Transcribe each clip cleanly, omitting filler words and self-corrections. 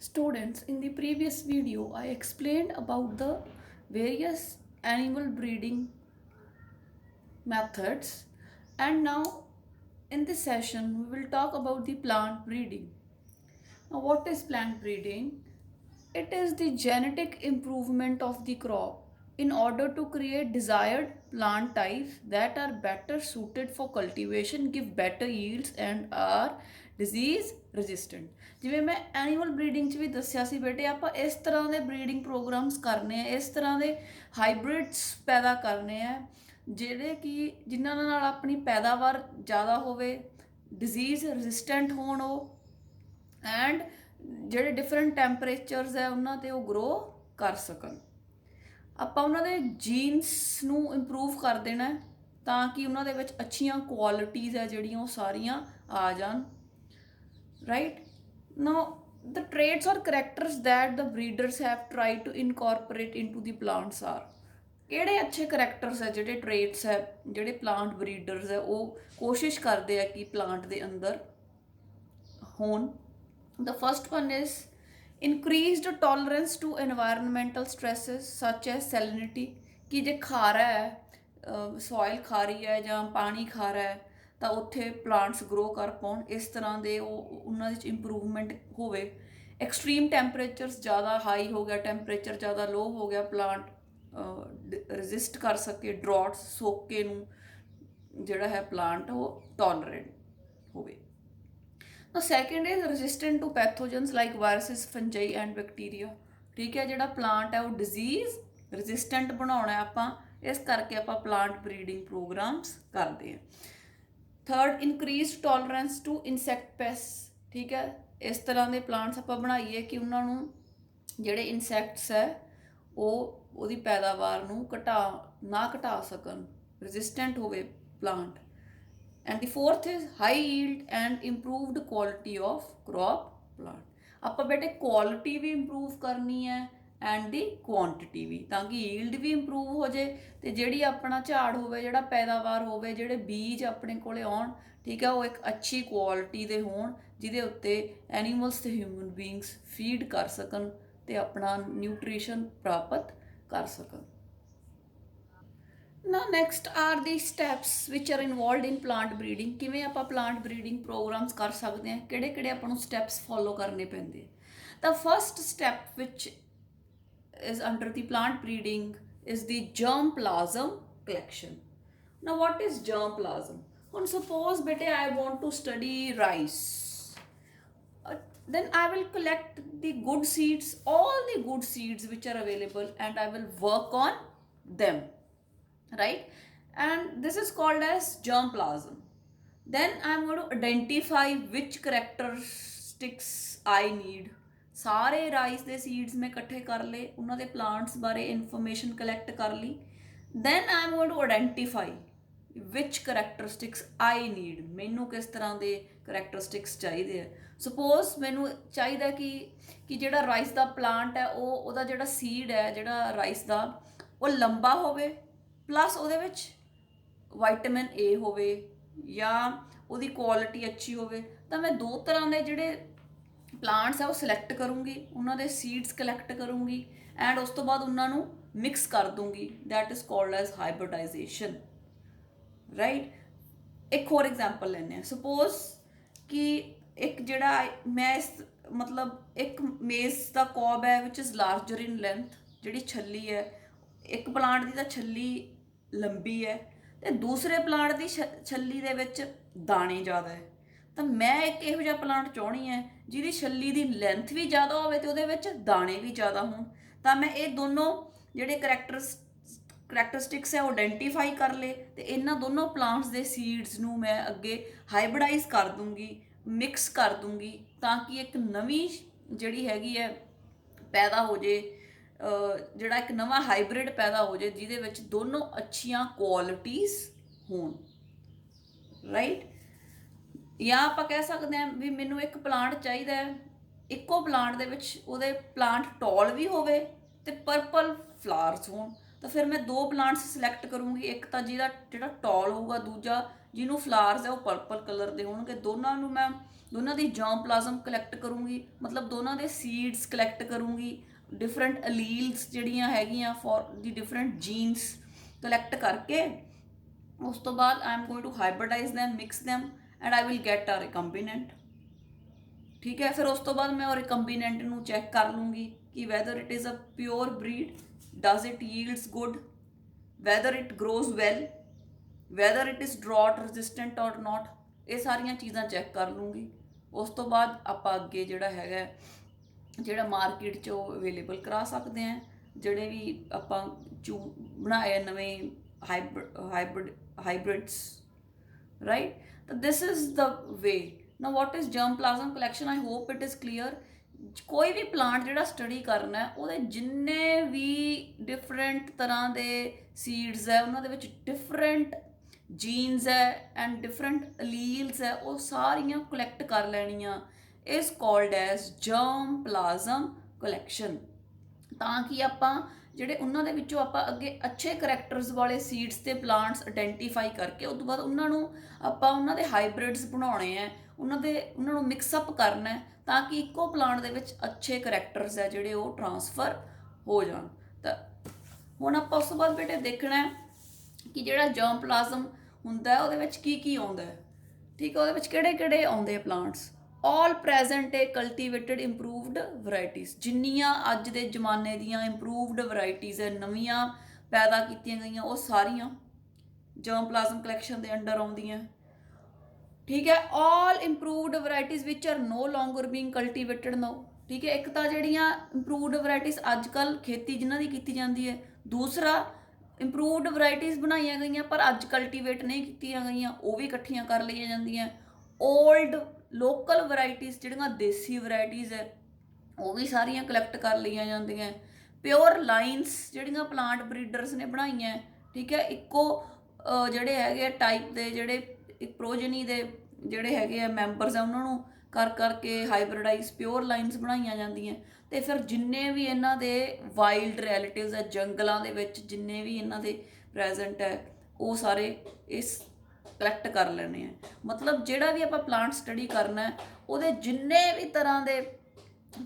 Students, in the previous video, I explained about the various animal breeding methods, and now in this session, we will talk about the plant breeding. Now, what is plant breeding? It is the genetic improvement of the crop in order to create desired plant types that are better suited for cultivation, give better yields, and are disease resistant. ਜਿਵੇਂ ਮੈਂ animal breeding 'ਚ ਵੀ ਦੱਸਿਆ ਸੀ ਬੇਟੇ, ਆਪਾਂ ਇਸ ਤਰ੍ਹਾਂ ਦੇ breeding programs ਕਰਨੇ ਆ, ਇਸ ਤਰ੍ਹਾਂ ਦੇ ਹਾਈਬ੍ਰਿਡਸ ਪੈਦਾ ਕਰਨੇ ਆ ਜਿਹੜੇ ਕਿ ਜਿਨ੍ਹਾਂ ਨਾਲ ਆਪਣੀ ਪੈਦਾਵਾਰ ਜ਼ਿਆਦਾ ਹੋਵੇ, ਡਿਜ਼ੀਜ਼ ਰੈਜ਼ਿਸਟੈਂਟ ਹੋਣ ਉਹ, ਐਂਡ ਜਿਹੜੇ ਡਿਫਰੈਂਟ ਟੈਂਪਰੇਚਰਸ ਹੈ ਉਹਨਾਂ 'ਤੇ ਉਹ ਗਰੋ ਕਰ ਸਕਣ। ਆਪਾਂ ਉਹਨਾਂ ਦੇ ਜੀਨਸ ਨੂੰ ਇੰਪਰੂਵ ਕਰ ਦੇਣਾ ਤਾਂ ਕਿ ਉਹਨਾਂ ਦੇ ਵਿੱਚ ਅੱਛੀਆਂ ਕੁਆਲਿਟੀਜ਼ ਹੈ ਜਿਹੜੀਆਂ ਉਹ ਸਾਰੀਆਂ ਆ ਜਾਣ। Right now the traits or characters that the breeders have tried to incorporate into the plants are ਕਿਹੜੇ ਅੱਛੇ ਕਰੈਕਟਰਸ ਹੈ, ਜਿਹੜੇ ਟ੍ਰੇਟਸ ਹੈ, ਜਿਹੜੇ ਪਲਾਂਟ ਬਰੀਡਰਸ ਹੈ ਉਹ ਕੋਸ਼ਿਸ਼ ਕਰਦੇ ਆ ਕਿ ਪਲਾਂਟ ਦੇ ਅੰਦਰ ਹੋਣ। The first one is increased tolerance to environmental stresses such as salinity, ਕਿ ਜੇ ਖਾਰਾ ਹੈ, ਸੋਇਲ ਖਾਰੀ ਹੈ ਜਾਂ ਪਾਣੀ ਖਾਰਾ ਹੈ ਤਾਂ ਉੱਥੇ ਪਲਾਂਟਸ ਗਰੋ ਕਰ ਪਾਉਣ, ਇਸ ਤਰ੍ਹਾਂ ਦੇ ਉਹਨਾਂ ਦੇ 'ਚ ਇੰਪਰੂਵਮੈਂਟ ਹੋਵੇ। ਐਕਸਟ੍ਰੀਮ ਟੈਂਪਰੇਚਰਸ ਜ਼ਿਆਦਾ ਹਾਈ ਹੋ ਗਿਆ, ਟੈਂਪਰੇਚਰ ਜ਼ਿਆਦਾ ਲੋ ਹੋ ਗਿਆ, ਪਲਾਂਟ ਰੈਜ਼ਿਸਟ ਕਰ ਸਕੇ ਡਰੌਟਸ, ਸੋਕੇ ਨੂੰ ਜਿਹੜਾ ਹੈ ਪਲਾਂਟ ਉਹ ਟੋਲਰੇਟ ਹੋਵੇ। The second is resistant to pathogens like viruses, fungi and bacteria. ਠੀਕ ਹੈ, ਜਿਹੜਾ ਪਲਾਂਟ ਹੈ ਉਹ ਡਿਜ਼ੀਜ਼ ਰੈਜ਼ਿਸਟੈਂਟ ਬਣਾਉਣਾ ਆਪਾਂ, ਇਸ ਕਰਕੇ ਆਪਾਂ ਪਲਾਂਟ ਬਰੀਡਿੰਗ ਪ੍ਰੋਗਰਾਮਸ ਕਰਦੇ ਹਾਂ। Third, increased tolerance to insect pest. ਠੀਕ ਹੈ, ਇਸ ਤਰ੍ਹਾਂ ਦੇ ਪਲਾਂਟਸ ਆਪਾਂ ਬਣਾਈਏ ਕਿ ਉਹਨਾਂ ਨੂੰ ਜਿਹੜੇ ਇਨਸੈਕਟਸ ਹੈ ਉਹ ਉਹਦੀ ਪੈਦਾਵਾਰ ਨੂੰ ਘਟਾ ਸਕਣ, ਰੈਜ਼ਿਸਟੈਂਟ ਹੋਵੇ plant. And the fourth is high yield and improved quality of crop plant. ਆਪਾਂ ਬੇਟੇ ਕੁਆਲਿਟੀ ਵੀ ਇੰਪਰੂਵ ਕਰਨੀ ਹੈ ਐਂਡ ਦੀ ਕੁਆਂਟੀਟੀ ਵੀ, ਤਾਂ ਕਿ ਯੀਲਡ ਵੀ ਇੰਪਰੂਵ ਹੋ ਜੇ ਤੇ ਜਿਹੜੀ ਆਪਣਾ ਝਾੜ ਹੋਵੇ, ਜਿਹੜਾ ਪੈਦਾਵਾਰ ਹੋਵੇ, ਜਿਹੜੇ ਬੀਜ ਆਪਣੇ ਕੋਲੇ ਆਉਣ, ਠੀਕ ਹੈ, ਉਹ ਇੱਕ ਅੱਛੀ ਕੁਆਲਿਟੀ ਦੇ ਹੋਣ ਜਿਹਦੇ ਉੱਤੇ ਐਨੀਮਲਸ ਤੇ ਹਿਊਮਨ ਬੀਇੰਗਸ ਫੀਡ ਕਰ ਸਕਣ ਤੇ ਆਪਣਾ ਨਿਊਟ੍ਰੀਸ਼ਨ ਪ੍ਰਾਪਤ ਕਰ ਸਕਣ। Now next are the steps which are involved in plant breeding. ਕਿਵੇਂ ਆਪਾਂ plant breeding programs ਕਰ ਸਕਦੇ ਹਾਂ, ਕਿਹੜੇ ਆਪਾਂ ਨੂੰ steps follow ਕਰਨੇ ਪੈਂਦੇ। The first step which is under the plant breeding is the germplasm collection. Now what is germplasm? ਹੁਣ suppose ਬੇਟੇ I want to study rice. Then I will collect the good seeds, all the good seeds which are available, and I will work on them. Right, and this is called as germplasm. Then I'm going to identify which characteristics I need. ਸਾਰੇ rice ਦੇ seeds ਮੈਂ ਇਕੱਠੇ ਕਰ ਲਏ, ਉਹਨਾਂ ਦੇ plants ਬਾਰੇ information collect ਕਰ ਲਈ। then I'm going to identify which characteristics I need. ਮੈਨੂੰ ਕਿਸ ਤਰ੍ਹਾਂ ਦੇ ਕਰੈਕਟਰਿਸਟਿਕਸ ਚਾਹੀਦੇ ਆ। ਸਪੋਜ਼ ਮੈਨੂੰ ਚਾਹੀਦਾ ਕਿ ਜਿਹੜਾ ਰਾਈਸ ਦਾ ਪਲਾਂਟ ਹੈ ਉਹਦਾ ਜਿਹੜਾ ਸੀਡ ਹੈ, ਜਿਹੜਾ ਰਾਈਸ ਦਾ, ਉਹ ਲੰਬਾ ਹੋਵੇ, ਪਲੱਸ ਉਹਦੇ ਵਿੱਚ ਵਿਟਾਮਿਨ ਏ ਹੋਵੇ ਜਾਂ ਉਹਦੀ ਕੁਆਲਿਟੀ ਅੱਛੀ ਹੋਵੇ, ਤਾਂ ਮੈਂ ਦੋ ਤਰ੍ਹਾਂ ਦੇ ਜਿਹੜੇ ਪਲਾਂਟਸ ਆ ਉਹ ਸਿਲੈਕਟ ਕਰੂੰਗੀ, ਉਹਨਾਂ ਦੇ ਸੀਡਸ ਕਲੈਕਟ ਕਰੂੰਗੀ ਐਂਡ ਉਸ ਤੋਂ ਬਾਅਦ ਉਹਨਾਂ ਨੂੰ ਮਿਕਸ ਕਰ ਦੂੰਗੀ। That is called as hybridization. Right, ਇੱਕ ਹੋਰ ਐਗਜ਼ਾਮਪਲ ਲੈਂਦੇ ਹਾਂ। ਸਪੋਜ਼ ਕਿ ਇੱਕ ਜਿਹੜਾ ਮੈਂ ਮਤਲਬ ਇੱਕ ਮੇਜ਼ ਦਾ ਕੌਬ ਹੈ ਵਿਚ ਇਜ਼ ਲਾਰਜਰ ਇਨ ਲੈਂਥ, ਜਿਹੜੀ ਛੱਲੀ ਹੈ, ਇੱਕ ਪਲਾਂਟ ਦੀ ਤਾਂ ਛੱਲੀ ਲੰਬੀ ਹੈ ਤੇ ਦੂਸਰੇ ਪਲਾਂਟ ਦੀ ਛੱਲੀ ਦੇ ਵਿੱਚ ਦਾਣੇ ਜ਼ਿਆਦਾ ਹੈ, ਤਾਂ ਮੈਂ ਇੱਕ ਇਹੋ ਜਿਹਾ ਪਲਾਂਟ ਚਾਹੁੰਦੀ ਹੈ ਜਿਹਦੀ ਛੱਲੀ ਦੀ ਲੈਂਥ ਵੀ ਜ਼ਿਆਦਾ ਹੋਵੇ ਤੇ ਉਹਦੇ ਵਿੱਚ ਦਾਣੇ ਵੀ ਜ਼ਿਆਦਾ ਹੋਣ। ਤਾਂ ਮੈਂ ਇਹ ਦੋਨੋਂ ਜਿਹੜੇ ਕਰੈਕਟਰਿਸਟਿਕਸ ਹੈ ਉਹ ਆਇਡੈਂਟੀਫਾਈ ਕਰ ਲਏ ਤੇ ਇਹਨਾਂ ਦੋਨੋਂ ਪਲਾਂਟਸ ਦੇ ਸੀਡਸ ਨੂੰ ਮੈਂ ਅੱਗੇ ਹਾਈਬ੍ਰਿਡਾਈਜ਼ ਕਰ ਦੂੰਗੀ, ਮਿਕਸ ਕਰ ਦੂੰਗੀ, ਤਾਂ ਕਿ ਇੱਕ ਨਵੀਂ ਜਿਹੜੀ ਹੈਗੀ ਹੈ ਪੈਦਾ ਹੋ ਜੇ, ਜਿਹੜਾ ਇੱਕ ਨਵਾਂ ਹਾਈਬ੍ਰਿਡ ਪੈਦਾ ਹੋ ਜਾਏ ਜਿਹਦੇ ਵਿੱਚ ਦੋਨੋਂ ਅੱਛੀਆਂ ਕੁਆਲਿਟੀਜ਼ ਹੋਣ। ਰਾਈਟ, ਜਾਂ ਆਪਾਂ ਕਹਿ ਸਕਦੇ ਹਾਂ ਵੀ ਮੈਨੂੰ ਇੱਕ ਪਲਾਂਟ ਚਾਹੀਦਾ ਹੈ, ਇੱਕੋ ਪਲਾਂਟ ਦੇ ਵਿੱਚ ਉਹਦੇ ਪਲਾਂਟ ਟੌਲ ਵੀ ਹੋਵੇ ਤੇ ਪਰਪਲ ਫਲਾਵਰਸ ਹੋਣ, ਤਾਂ ਫਿਰ ਮੈਂ ਦੋ ਪਲਾਂਟਸ ਸਿਲੈਕਟ ਕਰੂੰਗੀ, ਇੱਕ ਤਾਂ ਜਿਹੜਾ ਟੌਲ ਹੋਊਗਾ, ਦੂਜਾ ਜਿਹਨੂੰ ਫਲਾਵਰਸ ਹੈ ਉਹ ਪਰਪਲ ਕਲਰ ਦੇ ਹੋਣਗੇ। ਦੋਨਾਂ ਨੂੰ ਮੈਂ ਦੋਨਾਂ ਦੀ ਜਰਮ ਪਲਾਜ਼ਮ ਕਲੈਕਟ ਕਰੂੰਗੀ, मतलब ਦੋਨਾਂ ਦੇ ਸੀਡਸ ਕਲੈਕਟ ਕਰੂੰਗੀ, डिफरेंट अलील्स ਜਿਹੜੀਆਂ ਹੈਗੀਆਂ for the different genes collect करके उस तो बाद I am going to hybridize them, mix them and I will get a recombinant. ठीक है, फिर उस तो बाद मैं और रिकम्बिनेंट ਨੂੰ चेक कर लूँगी कि whether it is a pure breed, does it yields good, whether it grows well, whether it is drought resistant or not, ਇਹ ਸਾਰੀਆਂ ਚੀਜ਼ਾਂ ਚੈੱਕ ਕਰ ਲੂँਗੀ। ਉਸ ਤੋਂ ਬਾਅਦ ਆਪਾਂ ਅੱਗੇ ਜਿਹੜਾ ਹੈਗਾ ਜਿਹੜਾ ਮਾਰਕੀਟ 'ਚ ਉਹ ਅਵੇਲੇਬਲ ਕਰਾ ਸਕਦੇ ਹਾਂ, ਜਿਹੜੇ ਵੀ ਆਪਾਂ ਬਣਾਏ ਨਵੇਂ ਹਾਈਬ੍ਰਿਡਸ, ਰਾਈਟ। ਤਾਂ ਦਿਸ ਇਜ਼ ਦ ਵੇ। ਨਾ what is germ plasm collection, I hope it is clear. ਕੋਈ ਵੀ ਪਲਾਂਟ ਜਿਹੜਾ ਸਟੱਡੀ ਕਰਨਾ ਉਹਦੇ ਜਿੰਨੇ ਵੀ ਡਿਫਰੈਂਟ ਤਰ੍ਹਾਂ ਦੇ ਸੀਡਸ ਹੈ, ਉਹਨਾਂ ਦੇ ਵਿੱਚ ਡਿਫਰੈਂਟ ਜੀਨਸ ਹੈ ਐਂਡ ਡਿਫਰੈਂਟ ਅਲੀਲਸ ਹੈ, ਉਹ ਸਾਰੀਆਂ ਕਲੈਕਟ ਕਰ ਲੈਣੀਆਂ is called as germ plasm collection। ਤਾਂ ਕਿ ਆਪਾਂ ਜਿਹੜੇ ਉਹਨਾਂ ਦੇ ਵਿੱਚੋਂ ਆਪਾਂ ਅੱਗੇ ਅੱਛੇ ਕਰੈਕਟਰਸ ਵਾਲੇ ਸੀਡਸ ਤੇ ਪਲਾਂਟਸ ਆਇਡੈਂਟੀਫਾਈ ਕਰਕੇ ਉਸ ਤੋਂ ਬਾਅਦ ਉਹਨਾਂ ਨੂੰ ਆਪਾਂ ਉਹਨਾਂ ਦੇ ਹਾਈਬ੍ਰਿਡਸ ਬਣਾਉਣੇ ਆ, ਉਹਨਾਂ ਨੂੰ ਮਿਕਸ ਅਪ ਕਰਨਾ ਹੈ ਤਾਂ ਕਿ ਇੱਕੋ ਪਲਾਂਟ ਦੇ ਵਿੱਚ ਅੱਛੇ ਕਰੈਕਟਰਸ ਹੈ ਜਿਹੜੇ ਉਹ ਟ੍ਰਾਂਸਫਰ ਹੋ ਜਾਣ। ਤਾਂ ਹੁਣ ਆਪਾਂ ਉਸ ਤੋਂ ਬਾਅਦ ਬੇਟੇ ਦੇਖਣਾ ਕਿ ਜਿਹੜਾ ਜਰਮ ਪਲਾਜ਼ਮ ਹੁੰਦਾ ਉਹਦੇ ਵਿੱਚ ਕੀ ਕੀ ਆਉਂਦਾ, ਠੀਕ ਹੈ, ਉਹਦੇ ਵਿੱਚ ਕਿਹੜੇ ਕਿਹੜੇ ਆਉਂਦੇ ਆ ਪਲਾਂਟਸ। ऑल प्रेजेंट है कल्टीवेटेड इंप्रूवड वराइटीज़, जिन्नियां अज दे जमाने दियां इंप्रूवड वराइटीज़ है, नवियां पैदा कीतियां गईयां, वो सारियां जर्म प्लाज्म कलैक्शन के अंडर आउंदियां। ठीक है, all improved varieties which are no longer being cultivated now. ठीक है, एक तो जिहड़ियां इंप्रूवड वराइटीज़ अजकल खेती जिन्हां दी कीती जांदी है, दूसरा इंप्रूवड वराइटीज़ बनाईयां गईयां पर अज कल्टीवेट नहीं कीतियां गईयां, वो भी इकट्ठियां कर लईयां जांदियां। ओल्ड लोकल वराइटीज़ ਜਿਹੜੀਆਂ देसी वराइटीज़ है वो भी सारियां कलैक्ट कर लिया जांदियां। प्योर लाइनस ਜਿਹੜੀਆਂ प्लांट ब्रीडर्स ने बनाईयां, ठीक है, इक्को ਜਿਹੜੇ ਹੈਗੇ टाइप ਦੇ ਜਿਹੜੇ ਇੱਕ प्रोजनी ਦੇ ਜਿਹੜੇ ਹੈਗੇ ਆ ਮੈਂਬਰਸ ਆ ਉਹਨਾਂ ਨੂੰ ਕਰ ਕਰਕੇ ਹਾਈਬ੍ਰਿਡਾਈਜ਼ ਪਿਓਰ ਲਾਈਨਸ ਬਣਾਈਆਂ ਜਾਂਦੀਆਂ। ਤੇ ਫਿਰ ਜਿੰਨੇ ਵੀ ਇਹਨਾਂ ਦੇ ਵਾਈਲਡ ਰਿਲੇਟਿਵਸ ਆ ਜੰਗਲਾਂ ਦੇ ਵਿੱਚ ਜਿੰਨੇ ਵੀ ਇਹਨਾਂ ਦੇ ਪ੍ਰੈਜ਼ੈਂਟ ਹੈ ਉਹ ਸਾਰੇ ਇਸ कलैक्ट कर लेने हैं। मतलब ਜਿਹੜਾ भी आप प्लांट स्टडी करना है ਉਹਦੇ जिन्ने भी तरह के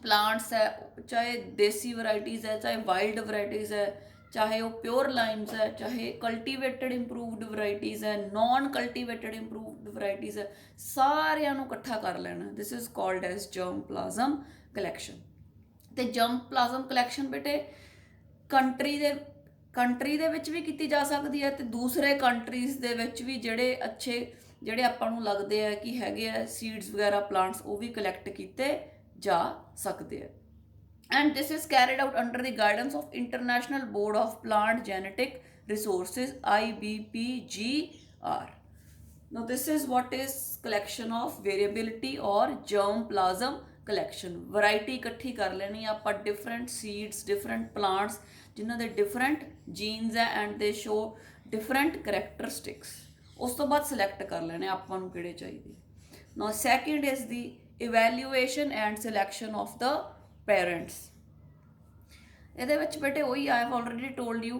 प्लांट्स है, चाहे देसी वराइटीज़ है, चाहे वाइल्ड वराइटीज़ है, चाहे वो प्योर लाइन्स है, चाहे कल्टीवेटेड इंप्रूवड वराइटीज़ है, नॉन कल्टीवेटेड इंप्रूवड वराइटीज़ है, सारिਆਂ ਨੂੰ इकट्ठा कर लेना। This is called as germ plasm collection. तो जर्म प्लाज्म कलैक्शन बेटे ਕੰਟਰੀ ਦੇ ਵਿੱਚ ਵੀ ਕੀਤੀ ਜਾ ਸਕਦੀ ਹੈ ਤੇ ਦੂਸਰੇ ਕੰਟਰੀਜ਼ ਦੇ ਵਿੱਚ ਵੀ ਜਿਹੜੇ ਅੱਛੇ ਜਿਹੜੇ ਆਪਾਂ ਨੂੰ ਲੱਗਦੇ ਆ ਕਿ ਹੈਗੇ ਆ ਸੀਡਸ ਵਗੈਰਾ ਪਲਾਂਟਸ ਉਹ ਵੀ ਕਲੈਕਟ ਕੀਤੇ ਜਾ ਸਕਦੇ ਆ। And this is carried out under the guidance of international board of plant genetic resources IBPGR। Now this is what is collection of variability or germplasm collection। Variety इकट्ठी कर लेनी आप डिफरेंट सीड्स डिफरेंट प्लांट्स जिन्हों के different jeans है and they show different characteristics. उस तो बाद सिलैक्ट कर लेने आपां नूं किहड़े चाहिए। Now second is the evaluation and selection of the parents. इहदे विच बेटे वही I have already told you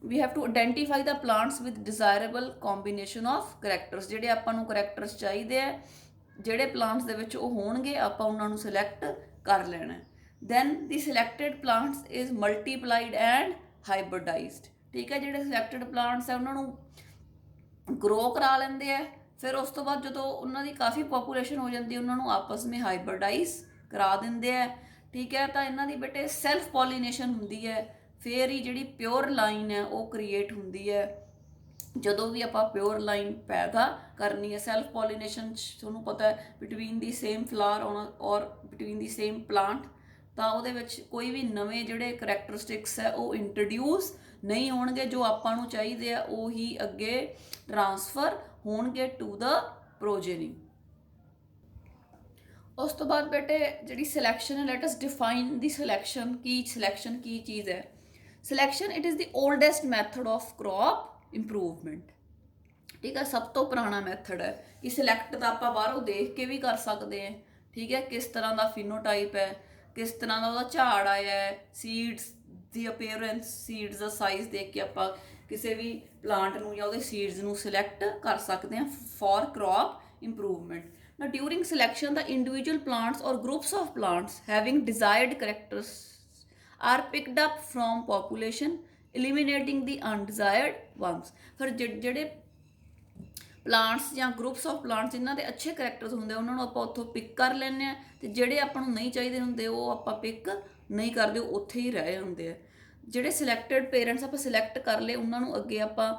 we have to identify the plants with desirable combination of characters. जिहड़े आपां नूं करैक्टर्स चाहिए है ਜਿਹੜੇ ਪਲਾਂਟਸ ਦੇ ਵਿੱਚ ਉਹ ਹੋਣਗੇ ਆਪਾਂ ਉਹਨਾਂ ਨੂੰ ਸਿਲੈਕਟ ਕਰ ਲੈਣਾ। Then the selected plants is ਮਲਟੀਪਲਾਈਡ and hybridised. ਠੀਕ ਹੈ, ਜਿਹੜੇ ਸਿਲੈਕਟਡ ਪਲਾਂਟਸ ਹੈ ਉਹਨਾਂ ਨੂੰ ਗਰੋ ਕਰਾ ਲੈਂਦੇ ਆ, ਫਿਰ ਉਸ ਤੋਂ ਬਾਅਦ ਜਦੋਂ ਉਹਨਾਂ ਦੀ ਕਾਫੀ ਪੋਪੂਲੇਸ਼ਨ ਹੋ ਜਾਂਦੀ ਉਹਨਾਂ ਨੂੰ ਆਪਸ ਵਿੱਚ ਹਾਈਬ੍ਰਿਡਾਈਜ਼ ਕਰਾ ਦਿੰਦੇ ਆ। ਠੀਕ ਹੈ, ਤਾਂ ਇਹਨਾਂ ਦੀ ਬੇਟੇ ਸੈਲਫ ਪੋਲੀਨੇਸ਼ਨ ਹੁੰਦੀ ਹੈ, ਫਿਰ ਹੀ ਜਿਹੜੀ ਪਿਓਰ ਲਾਈਨ ਹੈ ਉਹ ਕ੍ਰੀਏਟ ਹੁੰਦੀ ਹੈ। ਜਦੋਂ ਵੀ ਆਪਾਂ ਪਿਓਰ ਲਾਈਨ ਪੈਦਾ ਕਰਨੀ ਹੈ ਸੈਲਫ ਪੋਲੀਨੇਸ਼ਨ ਤੁਹਾਨੂੰ ਪਤਾ ਹੈ ਬਿਟਵੀਨ ਦੀ ਸੇਮ ਫਲਾਰ ਔਰ ਬਿਟਵੀਨ ਦੀ ਸੇਮ ਪਲਾਂਟ, ਤਾਂ ਉਹਦੇ ਵਿੱਚ ਕੋਈ ਵੀ ਨਵੇਂ ਜਿਹੜੇ ਕਰੈਕਟਰਿਸਟਿਕਸ ਹੈ ਉਹ ਇੰਟਰੋਡਿਊਸ ਨਹੀਂ ਹੋਣਗੇ, ਜੋ ਆਪਾਂ ਨੂੰ ਚਾਹੀਦੇ ਆ ਉਹ ਹੀ ਅੱਗੇ ਟ੍ਰਾਂਸਫਰ ਹੋਣਗੇ ਟੂ ਦ ਪ੍ਰੋਜੇਨੀ। ਉਸ ਤੋਂ ਬਾਅਦ ਬੇਟੇ ਜਿਹੜੀ ਸਿਲੈਕਸ਼ਨ ਹੈ let us define the selection ਕੀ ਚੀਜ਼ ਹੈ। Selection it is the oldest method of crop improvement. ਠੀਕ ਹੈ, ਸਭ ਤੋਂ ਪੁਰਾਣਾ ਮੈਥਡ ਹੈ ਕਿ ਸਿਲੈਕਟ ਤਾਂ ਆਪਾਂ ਬਾਹਰੋਂ ਦੇਖ ਕੇ ਵੀ ਕਰ ਸਕਦੇ ਹਾਂ। ਠੀਕ ਹੈ, ਕਿਸ ਤਰ੍ਹਾਂ ਦਾ ਫਿਨੋਟਾਈਪ ਹੈ, ਕਿਸ ਤਰ੍ਹਾਂ ਦਾ ਉਹਦਾ ਝਾੜ ਆਇਆ ਹੈ, ਸੀਡਸ ਦੀ ਅਪੀਅਰੈਂਸ ਸੀਡਸ ਦਾ ਸਾਈਜ਼ ਦੇਖ ਕੇ ਆਪਾਂ ਕਿਸੇ ਵੀ ਪਲਾਂਟ ਨੂੰ ਜਾਂ ਉਹਦੇ ਸੀਡਸ ਨੂੰ ਸਿਲੈਕਟ ਕਰ ਸਕਦੇ ਹਾਂ for crop improvement. Now, during selection, the individual plants or groups of plants having desired characters are picked up from population, eliminating the undesired ones. ਫਿਰ ਜਿਹੜੇ ਪਲਾਂਟਸ ਜਾਂ ਗਰੁੱਪਸ ਆਫ ਪਲਾਂਟਸ ਜਿਨ੍ਹਾਂ ਦੇ ਅੱਛੇ ਕਰੈਕਟਰਸ ਹੁੰਦੇ ਉਹਨਾਂ ਨੂੰ ਆਪਾਂ ਉੱਥੋਂ ਪਿਕ ਕਰ ਲੈਂਦੇ ਆ, ਤੇ ਜਿਹੜੇ ਆਪਾਂ ਨੂੰ ਨਹੀਂ ਚਾਹੀਦੇ ਹੁੰਦੇ ਉਹ ਆਪਾਂ ਪਿਕ ਨਹੀਂ ਕਰਦੇ, ਉਹ ਉੱਥੇ ਹੀ ਰਹਿ ਜਾਂਦੇ ਆ। ਜਿਹੜੇ ਸਿਲੈਕਟਡ ਪੇਰੈਂਟਸ ਆਪਾਂ ਸਿਲੈਕਟ ਕਰ ਲਏ ਉਹਨਾਂ ਨੂੰ ਅੱਗੇ ਆਪਾਂ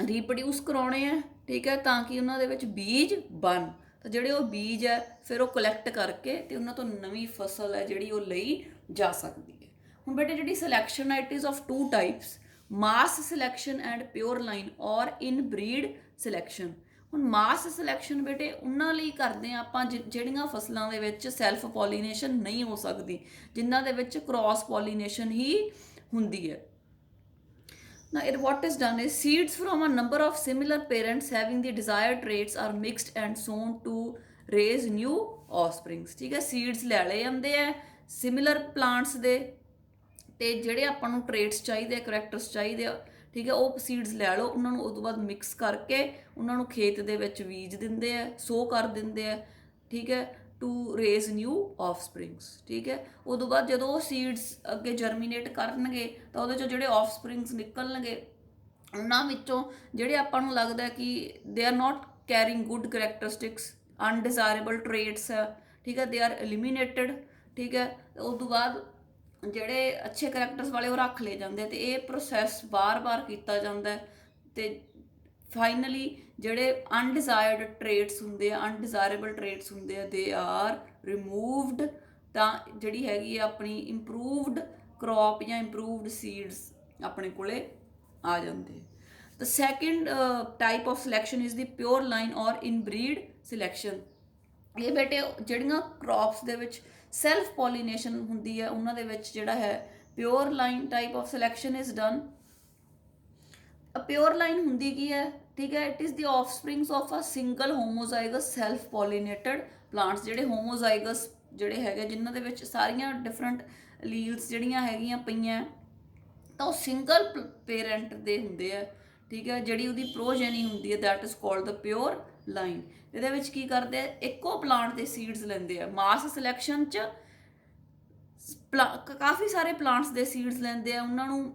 ਰੀਪਰੋਡਿਊਸ ਕਰਾਉਣੇ ਆ, ਠੀਕ ਹੈ, ਤਾਂ ਕਿ ਉਹਨਾਂ ਦੇ ਵਿੱਚ ਬੀਜ ਬਣ, ਤਾਂ ਜਿਹੜੇ ਉਹ ਬੀਜ ਹੈ ਫਿਰ ਉਹ ਕਲੈਕਟ ਕਰਕੇ ਤੇ ਉਹਨਾਂ ਤੋਂ ਨਵੀਂ ਫਸਲ ਹੈ ਜਿਹੜੀ ਉਹ ਲਈ ਜਾ ਸਕਦੀ ਹੈ। ਹੁਣ ਬੇਟੇ ਜਿਹੜੀ ਸਿਲੈਕਸ਼ਨ ਹੈ it is of two types, mass selection and pure line or in breed selection. ਹੁਣ ਮਾਸ ਸਿਲੈਕਸ਼ਨ ਬੇਟੇ ਉਹਨਾਂ ਲਈ ਕਰਦੇ ਆ ਆਪਾਂ ਜਿਹੜੀਆਂ ਫਸਲਾਂ ਦੇ ਵਿੱਚ ਸੈਲਫ ਪੋਲੀਨੇਸ਼ਨ ਨਹੀਂ ਹੋ ਸਕਦੀ, ਜਿਨ੍ਹਾਂ ਦੇ ਵਿੱਚ ਕ੍ਰਾਸ ਪੋਲੀਨੇਸ਼ਨ ਹੀ ਹੁੰਦੀ ਹੈ। Now, what is done is seeds from a number of similar parents having the desired traits are mixed and sown to raise new offsprings। ਠੀਕ ਹੈ, seeds ਲੈ ਲਏ ਜਾਂਦੇ ਆ similar plants ਦੇ, ਤੇ ਜਿਹੜੇ ਆਪਾਂ ਨੂੰ ਟ੍ਰੇਟਸ ਚਾਹੀਦੇ ਆ, ਕਰੈਕਟਰਸ ਚਾਹੀਦੇ ਆ, ਠੀਕ ਹੈ, ਉਹ ਸੀਡਸ ਲੈ ਲਓ, ਉਹਨਾਂ ਨੂੰ ਉਸ ਤੋਂ ਬਾਅਦ ਮਿਕਸ ਕਰਕੇ ਉਹਨਾਂ ਨੂੰ ਖੇਤ ਦੇ ਵਿੱਚ ਬੀਜ ਦਿੰਦੇ ਆ, ਸੋ ਕਰ ਦਿੰਦੇ ਆ, ਠੀਕ ਹੈ, ਟੂ ਰੇਜ਼ ਨਿਊ ਆਫਸਪ੍ਰਿੰਗਸ। ਠੀਕ ਹੈ, ਉਦੋਂ ਬਾਅਦ ਜਦੋਂ ਉਹ ਸੀਡਸ ਅੱਗੇ ਜਰਮੀਨੇਟ ਕਰਨਗੇ ਤਾਂ ਉਹਦੇ 'ਚੋਂ ਜਿਹੜੇ ਆਫਸਪ੍ਰਿੰਗਸ ਨਿਕਲਣਗੇ ਉਹਨਾਂ ਵਿੱਚੋਂ ਜਿਹੜੇ ਆਪਾਂ ਨੂੰ ਲੱਗਦਾ ਕਿ they are not carrying good characteristics, undesirable traits ਹੈ, ਠੀਕ ਹੈ, ਦੇ ਆਰ ਐਲੀਮੀਨੇਟਡ। ਠੀਕ ਹੈ, ਉਸ ਤੋਂ ਬਾਅਦ ਜਿਹੜੇ ਅੱਛੇ ਕਰੈਕਟਰਸ ਵਾਲੇ ਉਹ ਰੱਖ ਲਏ ਜਾਂਦੇ, ਅਤੇ ਇਹ ਪ੍ਰੋਸੈਸ ਬਾਰ-ਬਾਰ ਕੀਤਾ ਜਾਂਦਾ, ਅਤੇ ਫਾਈਨਲੀ ਜਿਹੜੇ ਅਨਡਿਜ਼ਾਇਰਡ ਟ੍ਰੇਟਸ ਹੁੰਦੇ ਆ, ਅਨਡਿਜ਼ਾਇਰੇਬਲ ਟ੍ਰੇਟਸ ਹੁੰਦੇ ਆ, ਦੇ ਆਰ ਰਿਮੂਵਡ, ਤਾਂ ਜਿਹੜੀ ਹੈਗੀ ਆ ਆਪਣੀ ਇੰਪਰੂਵਡ ਕ੍ਰੌਪ ਜਾਂ ਇੰਪਰੂਵਡ ਸੀਡਸ ਆਪਣੇ ਕੋਲੇ ਆ ਜਾਂਦੇ। The second type of selection is the pure line or inbreed selection। ਇਹ ਬੇਟੇ ਜਿਹੜੀਆਂ ਕ੍ਰੌਪਸ ਦੇ ਵਿੱਚ ਸੈਲਫ ਪੋਲੀਨੇਸ਼ਨ ਹੁੰਦੀ ਹੈ ਉਹਨਾਂ ਦੇ ਵਿੱਚ ਜਿਹੜਾ ਹੈ pure line type of selection is done. Pure line ਹੁੰਦੀ ਕੀ ਹੈ, ਠੀਕ ਹੈ, it is the offsprings of a single homozygous self pollinated plants. ਜਿਹੜੇ ਹੋਮੋਜ਼ਾਈਗਸ ਜਿਹੜੇ ਹੈਗੇ ਜਿਨ੍ਹਾਂ ਦੇ ਵਿੱਚ ਸਾਰੀਆਂ ਡਿਫਰੈਂਟ ਲੀਲਸ ਜਿਹੜੀਆਂ ਹੈਗੀਆਂ ਪਈਆਂ, ਤਾਂ ਉਹ ਸਿੰਗਲ ਪੇਰੈਂਟ ਦੇ ਹੁੰਦੇ ਆ, ਠੀਕ ਹੈ, ਜਿਹੜੀ ਉਹਦੀ ਪ੍ਰੋਜੈਨੀ ਹੁੰਦੀ ਹੈ that is called the pure line. ਇਹਦੇ ਵਿੱਚ ਕੀ ਕਰਦੇ ਆ, ਇੱਕੋ ਪਲਾਂਟ ਦੇ ਸੀਡਸ ਲੈਂਦੇ ਆ। ਮਾਸ ਸਿਲੈਕਸ਼ਨ 'ਚ ਕਾਫੀ ਸਾਰੇ ਪਲਾਂਟਸ ਦੇ ਸੀਡਸ ਲੈਂਦੇ ਆ, ਉਹਨਾਂ ਨੂੰ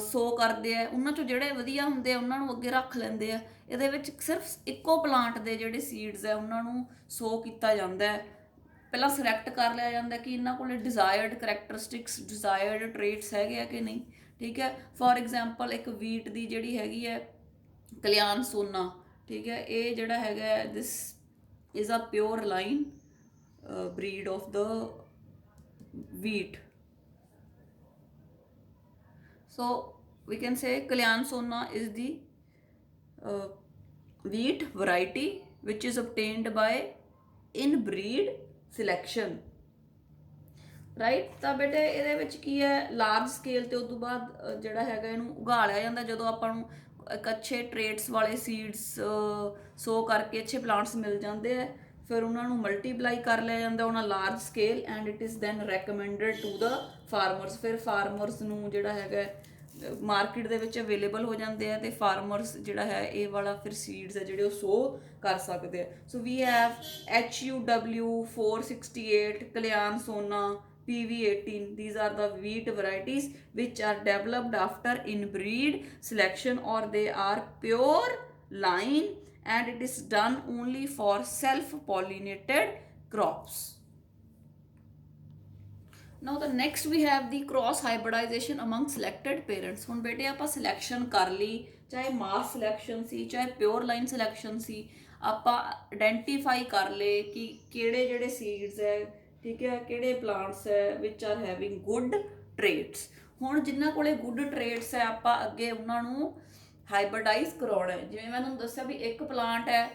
ਸੋ ਕਰਦੇ ਆ, ਉਹਨਾਂ 'ਚੋਂ ਜਿਹੜੇ ਵਧੀਆ ਹੁੰਦੇ ਆ ਉਹਨਾਂ ਨੂੰ ਅੱਗੇ ਰੱਖ ਲੈਂਦੇ ਆ। ਇਹਦੇ ਵਿੱਚ ਸਿਰਫ ਇੱਕੋ ਪਲਾਂਟ ਦੇ ਜਿਹੜੇ ਸੀਡਸ ਆ ਉਹਨਾਂ ਨੂੰ ਸੋ ਕੀਤਾ ਜਾਂਦਾ ਹੈ। ਪਹਿਲਾਂ ਸਿਲੈਕਟ ਕਰ ਲਿਆ ਜਾਂਦਾ ਕਿ ਇਹਨਾਂ ਕੋਲ ਡਿਜ਼ਾਇਰਡ ਕਰੈਕਟਰਿਸਟਿਕਸ, ਡਿਜ਼ਾਇਰਡ ਟ੍ਰੇਟਸ ਹੈਗੇ ਆ ਕਿ ਨਹੀਂ। ਠੀਕ ਹੈ, ਫੋਰ ਐਗਜ਼ਾਮਪਲ ਇੱਕ ਵੀਟ ਦੀ ਜਿਹੜੀ ਹੈਗੀ ਹੈ ਕਲਿਆਣ ਸੋਨਾ, ਠੀਕ ਹੈ, ਇਹ ਜਿਹੜਾ ਹੈਗਾ this is a pure line breed of the wheat, so we can say Kalyan Sona is the wheat variety which is obtained by inbreed selection, right. ਤਾਂ ਬੇਟੇ ਇਹਦੇ ਵਿੱਚ ਕੀ ਹੈ, ਲਾਰਜ ਸਕੇਲ ਤੇ ਉਸ ਤੋਂ ਬਾਅਦ ਜਿਹੜਾ ਹੈਗਾ ਇਹਨੂੰ ਉਗਾਲਿਆ ਜਾਂਦਾ। ਜਦੋਂ ਆਪਾਂ ਨੂੰ ਇੱਕ ਅੱਛੇ ਟ੍ਰੇਟਸ ਵਾਲੇ ਸੀਡਸ ਸੋ ਕਰਕੇ ਅੱਛੇ ਪਲਾਂਟਸ ਮਿਲ ਜਾਂਦੇ ਆ, ਫਿਰ ਉਹਨਾਂ ਨੂੰ ਮਲਟੀਪਲਾਈ ਕਰ ਲਿਆ ਜਾਂਦਾ on a large scale and it is then recommended to the farmers. ਫਿਰ ਫਾਰਮਰਸ ਨੂੰ ਜਿਹੜਾ ਹੈਗਾ ਮਾਰਕੀਟ ਦੇ ਵਿੱਚ ਅਵੇਲੇਬਲ ਹੋ ਜਾਂਦੇ ਆ, ਅਤੇ ਫਾਰਮਰਸ ਜਿਹੜਾ ਹੈ ਇਹ ਵਾਲਾ ਫਿਰ ਸੀਡਸ ਹੈ ਜਿਹੜੇ ਉਹ ਸੋ ਕਰ ਸਕਦੇ ਆ। ਸੋ ਵੀ ਹੈਵ HUW 468, ਕਲਿਆਣ ਸੋਨਾ, PV18, these are the wheat varieties which are developed after inbreed selection, or they are pure line and it is done only for self pollinated crops। Now the next we have the cross hybridization among selected parents। ਹੁਣ ਬੇਟੇ ਆਪਾਂ selection ਕਰ ਲਈ, ਚਾਹੇ ਮਾਸ selection ਸੀ ਚਾਹੇ pure line selection ਸੀ, ਆਪਾਂ identify ਕਰ ਲਏ ਕਿ ਕਿਹੜੇ ਜਿਹੜੇ ਸੀਡਸ ਹੈ, ਠੀਕ ਹੈ, ਕਿਹੜੇ ਪਲਾਂਟਸ ਹੈ ਵਿਚ ਆਰ ਹੈਵਿੰਗ ਗੁੱਡ ਟ੍ਰੇਟਸ। ਹੁਣ ਜਿਨ੍ਹਾਂ ਕੋਲੇ ਗੁੱਡ ਟ੍ਰੇਟਸ ਹੈ ਆਪਾਂ ਅੱਗੇ ਉਹਨਾਂ ਨੂੰ ਹਾਈਬ੍ਰਿਡਾਈਜ਼ ਕਰਾਉਣਾ ਹੈ। ਜਿਵੇਂ ਮੈਂ ਤੁਹਾਨੂੰ ਦੱਸਿਆ ਵੀ ਇੱਕ ਪਲਾਂਟ ਹੈ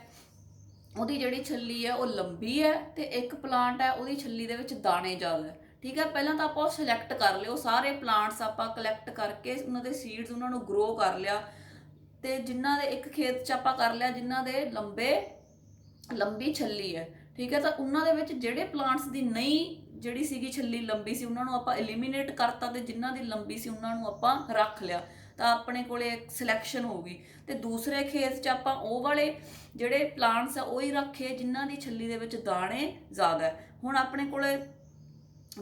ਉਹਦੀ ਜਿਹੜੀ ਛੱਲੀ ਹੈ ਉਹ ਲੰਬੀ ਹੈ, ਅਤੇ ਇੱਕ ਪਲਾਂਟ ਹੈ ਉਹਦੀ ਛੱਲੀ ਦੇ ਵਿੱਚ ਦਾਣੇ ਜ਼ਿਆਦਾ ਹੈ। ਠੀਕ ਹੈ, ਪਹਿਲਾਂ ਤਾਂ ਆਪਾਂ ਉਹ ਸਿਲੈਕਟ ਕਰ ਲਿਓ, ਸਾਰੇ ਪਲਾਂਟਸ ਆਪਾਂ ਕਲੈਕਟ ਕਰਕੇ ਉਹਨਾਂ ਦੇ ਸੀਡਸ ਉਹਨਾਂ ਨੂੰ ਗਰੋ ਕਰ ਲਿਆ, ਅਤੇ ਜਿਨ੍ਹਾਂ ਦੇ ਇੱਕ ਖੇਤ 'ਚ ਆਪਾਂ ਕਰ ਲਿਆ ਜਿਨ੍ਹਾਂ ਦੇ ਲੰਬੀ ਛੱਲੀ ਹੈ, ਠੀਕ ਹੈ, ਤਾਂ ਉਹਨਾਂ ਦੇ ਵਿੱਚ ਜਿਹੜੇ ਪਲਾਂਟਸ ਦੀ ਨਹੀਂ ਜਿਹੜੀ ਸੀਗੀ ਛੱਲੀ ਲੰਬੀ ਸੀ ਉਹਨਾਂ ਨੂੰ ਆਪਾਂ ਐਲੀਮੀਨੇਟ ਕਰਤਾ, ਅਤੇ ਜਿਨ੍ਹਾਂ ਦੀ ਲੰਬੀ ਸੀ ਉਹਨਾਂ ਨੂੰ ਆਪਾਂ ਰੱਖ ਲਿਆ। ਤਾਂ ਆਪਣੇ ਕੋਲੇ ਸਿਲੈਕਸ਼ਨ ਹੋ ਗਈ। ਤੇ ਦੂਸਰੇ ਖੇਤ 'ਚ ਆਪਾਂ ਉਹ ਵਾਲੇ ਜਿਹੜੇ ਪਲਾਂਟਸ ਆ ਉਹ ਹੀ ਰੱਖੇ ਜਿਨ੍ਹਾਂ ਦੀ ਛੱਲੀ ਦੇ ਵਿੱਚ ਦਾਣੇ ਜ਼ਿਆਦਾ। ਹੁਣ ਆਪਣੇ ਕੋਲੇ